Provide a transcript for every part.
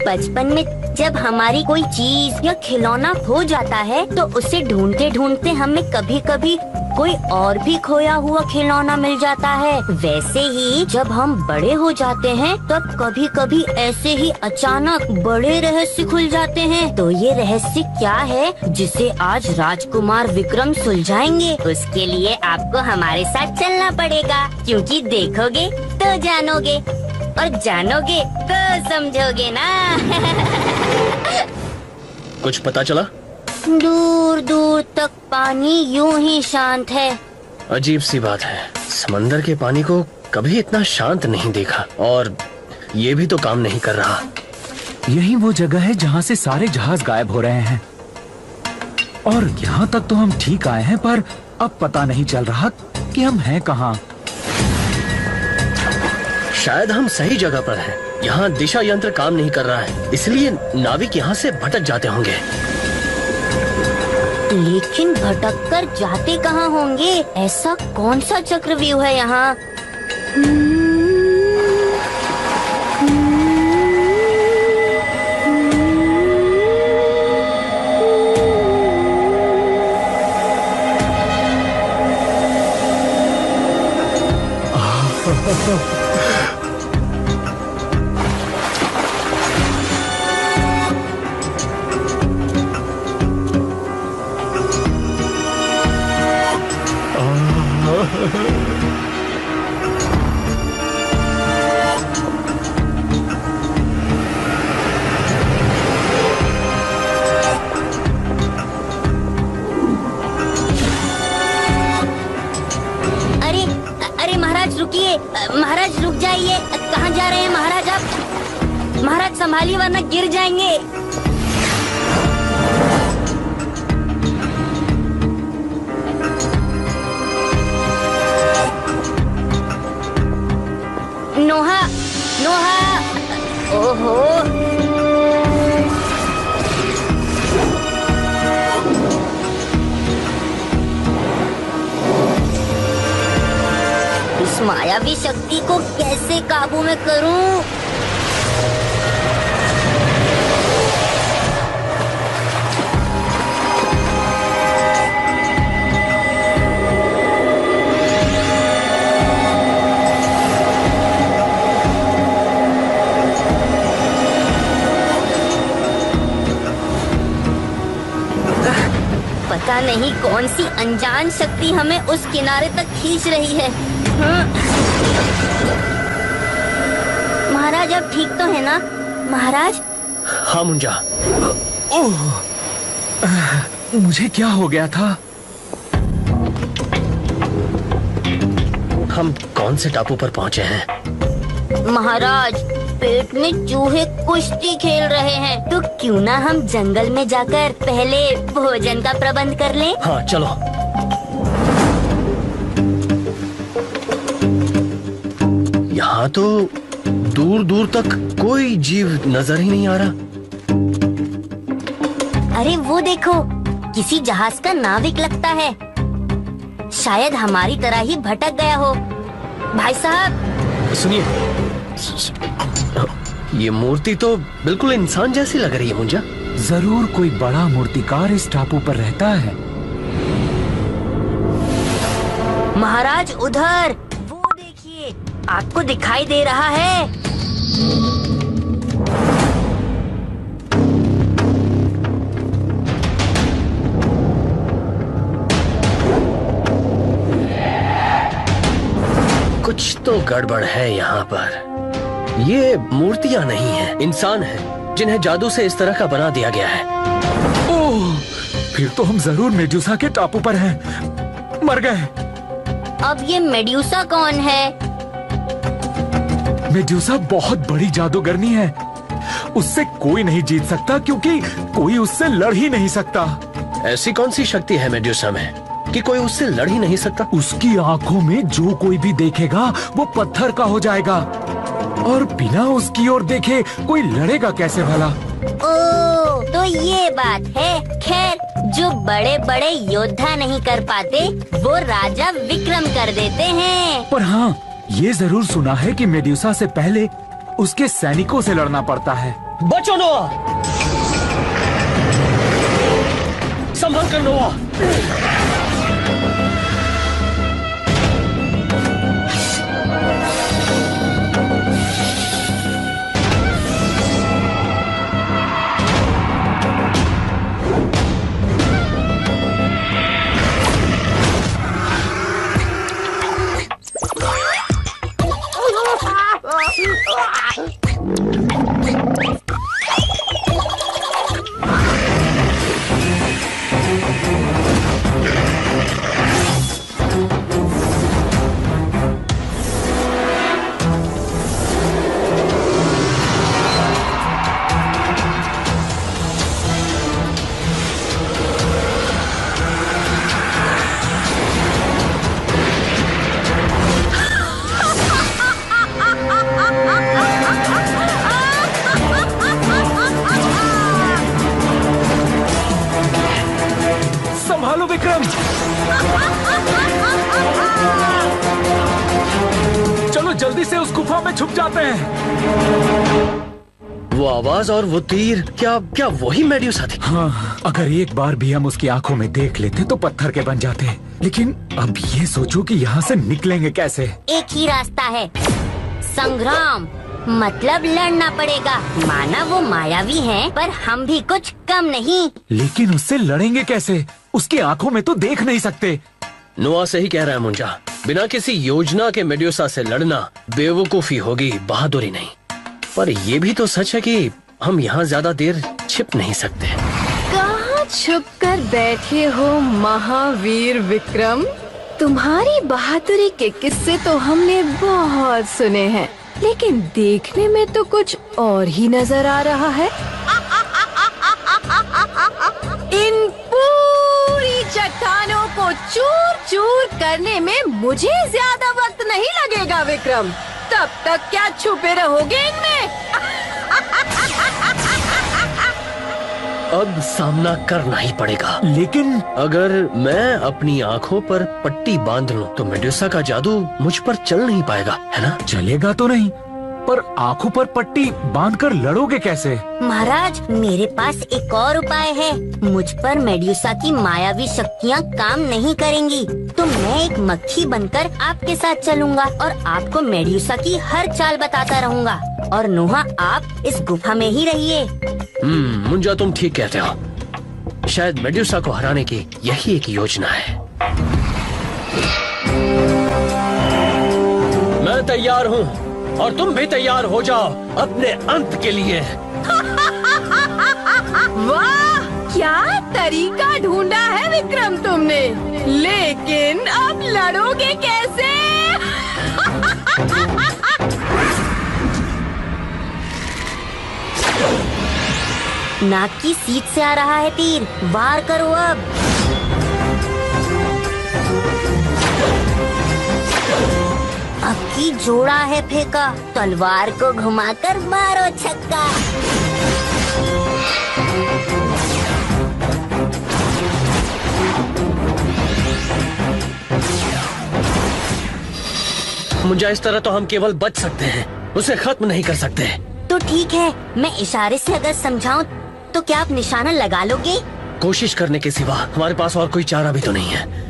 बचपन में जब हमारी कोई चीज या खिलौना खो जाता है तो उसे ढूंढते ढूंढते हमें कभी कभी कोई और भी खोया हुआ खिलौना मिल जाता है। वैसे ही जब हम बड़े हो जाते हैं तब कभी कभी ऐसे ही अचानक बड़े रहस्य खुल जाते हैं। तो ये रहस्य क्या है जिसे आज राजकुमार विक्रम सुलझाएंगे? उसके लिए आपको हमारे साथ चलना पड़ेगा, क्योंकि देखोगे तो जानोगे और जानोगे तो समझोगे ना। कुछ पता चला? दूर दूर तक पानी यूं ही शांत है। अजीब सी बात है, समंदर के पानी को कभी इतना शांत नहीं देखा, और ये भी तो काम नहीं कर रहा। यही वो जगह है जहाँ से सारे जहाज गायब हो रहे हैं, और यहाँ तक तो हम ठीक आए हैं, पर अब पता नहीं चल रहा कि हम हैं कहाँ। शायद हम सही जगह पर हैं। यहाँ दिशा यंत्र काम नहीं कर रहा है, इसलिए नाविक यहाँ से भटक जाते होंगे। लेकिन भटक कर जाते कहाँ होंगे? ऐसा कौन सा चक्रव्यूह है यहाँ? रुकिए महाराज, रुक जाइए। कहाँ जा रहे हैं महाराज आप? महाराज संभालिए वरना गिर जाएंगे। नोहा, नोहा, ओहो। इस मायावी शक्ति को कैसे काबू में करूं? पता नहीं कौन सी अनजान शक्ति हमें उस किनारे तक खींच रही है। महाराज अब ठीक तो है ना महाराज? हाँ मुंजा। ओह, मुझे क्या हो गया था? हम कौन से टापू पर पहुँचे हैं? महाराज पेट में चूहे कुश्ती खेल रहे हैं, तो क्यों ना हम जंगल में जाकर पहले भोजन का प्रबंध कर लें? हाँ चलो। यहाँ तो दूर दूर तक कोई जीव नजर ही नहीं आ रहा। अरे वो देखो, किसी जहाज का नाविक लगता है। शायद हमारी तरह ही भटक गया हो। भाई साहब सुनिए, ये मूर्ति तो बिल्कुल इंसान जैसी लग रही है मुंजा। जरूर कोई बड़ा मूर्तिकार इस टापू पर रहता है। महाराज उधर वो देखिए, आपको दिखाई दे रहा है? कुछ तो गड़बड़ है यहाँ पर। ये मूर्तियाँ नहीं हैं, इंसान हैं, जिन्हें जादू से इस तरह का बना दिया गया है। ओह, फिर तो हम जरूर मेडुसा के टापू पर हैं। मर गए। अब ये मेडुसा कौन है? मेडुसा बहुत बड़ी जादूगरनी है। उससे कोई नहीं जीत सकता, क्योंकि कोई उससे लड़ ही नहीं सकता। ऐसी कौन सी शक्ति है मेडुसा में कि कोई उससे लड़ ही नहीं सकता? उसकी आंखों में जो कोई भी देखेगा वो पत्थर का हो जाएगा, और बिना उसकी ओर देखे कोई लड़ेगा कैसे भला? ओह, तो ये बात है। खैर, जो बड़े बड़े योद्धा नहीं कर पाते वो राजा विक्रम कर देते हैं। पर हाँ, ये जरूर सुना है कि मेडुसा से पहले उसके सैनिकों से लड़ना पड़ता है। बचो नोआ, संभल कर नोआ। संभालो विक्रम। चलो जल्दी से उस गुफा में छुप जाते हैं। वो आवाज और वो तीर, क्या क्या वही मेड्यूसा थी? हाँ, अगर एक बार भी हम उसकी आंखों में देख लेते तो पत्थर के बन जाते। लेकिन अब ये सोचो कि यहाँ से निकलेंगे कैसे? एक ही रास्ता है, संग्राम। मतलब लड़ना पड़ेगा। माना वो मायावी हैं, पर हम भी कुछ कम नहीं। लेकिन उससे लड़ेंगे कैसे? उसकी आंखों में तो देख नहीं सकते। नोआ सही कह रहा है मुंजा, बिना किसी योजना के मेड्यूसा से लड़ना बेवकूफी होगी, बहादुरी नहीं। पर ये भी तो सच है कि हम यहाँ ज्यादा देर छिप नहीं सकते। कहाँ छुप कर बैठे हो महावीर विक्रम? तुम्हारी बहादुरी के किस्से तो हमने बहुत सुने हैं, लेकिन देखने में तो कुछ और ही नजर आ रहा है। इन पूरी चट्टानों को चूर चूर करने में मुझे ज्यादा वक्त नहीं लगेगा विक्रम। तब तक क्या छुपे रहोगे इनमें? अब सामना करना ही पड़ेगा। लेकिन अगर मैं अपनी आंखों पर पट्टी बांध लूं तो मेड्यूसा का जादू मुझ पर चल नहीं पाएगा, है ना? चलेगा तो नहीं, पर आंखों पर पट्टी बांधकर लड़ोगे कैसे? महाराज, मेरे पास एक और उपाय है। मुझ पर मेड्यूसा की मायावी शक्तियाँ काम नहीं करेंगी, तो मैं एक मक्खी बनकर आपके साथ चलूंगा और आपको मेड्यूसा की हर चाल बताता रहूंगा। और नोहा, आप इस गुफा में ही रहिए। मुंजा, तुम ठीक कहते हो। शायद मेड्यूसा को हराने की यही एक योजना है। मैं तैयार हूँ और तुम भी तैयार हो जाओ अपने अंत के लिए। वाह, क्या तरीका ढूंढा है विक्रम तुमने। लेकिन अब लड़ोगे कैसे? नाक की सीट से आ रहा है तीर, वार करो अब। अब की जोड़ा है फेंका, तलवार को घुमाकर मारो छक्का। मुंजा, इस तरह तो हम केवल बच सकते हैं, उसे खत्म नहीं कर सकते। तो ठीक है, मैं इशारे से अगर समझाऊं तो क्या आप निशाना लगा लोगे? कोशिश करने के सिवा हमारे पास और कोई चारा भी तो नहीं है।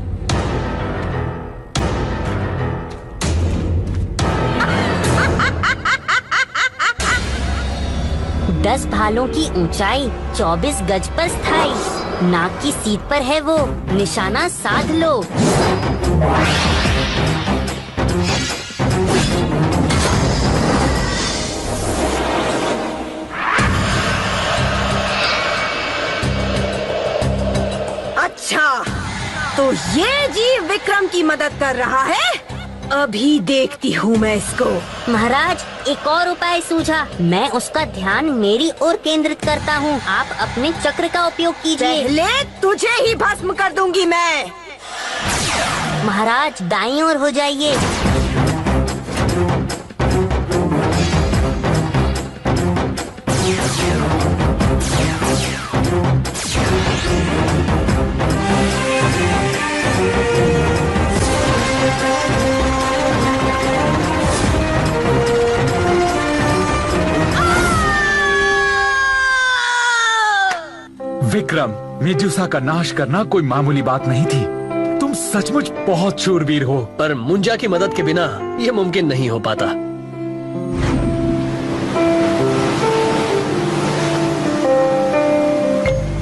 10 भालों की ऊंचाई, 24 गज पर स्थायी। नाक की सीट पर है वो, निशाना साध लो। अच्छा, तो ये जीव विक्रम की मदद कर रहा है। अभी देखती हूँ मैं इसको। महाराज, एक और उपाय सूझा। मैं उसका ध्यान मेरी ओर केंद्रित करता हूँ। आप अपने चक्र का उपयोग कीजिए। पहले तुझे ही भस्म कर दूंगी मैं। महाराज, दाईं ओर हो जाइए। विक्रम, मेडुसा का नाश करना कोई मामूली बात नहीं थी। तुम सचमुच बहुत शूरवीर हो। पर मुंजा की मदद के बिना ये मुमकिन नहीं हो पाता।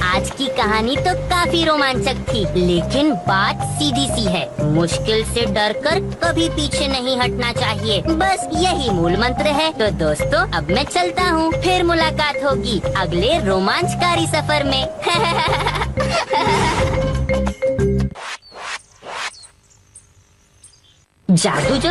आज की कहानी तो काफी रोमांचक थी, लेकिन बात सीधी सी है, मुश्किल से डरकर कभी पीछे नहीं हटना चाहिए। बस यही मूल मंत्र है। तो दोस्तों, अब मैं चलता हूँ, फिर मुलाकात होगी अगले रोमांचकारी सफर में। जादू जो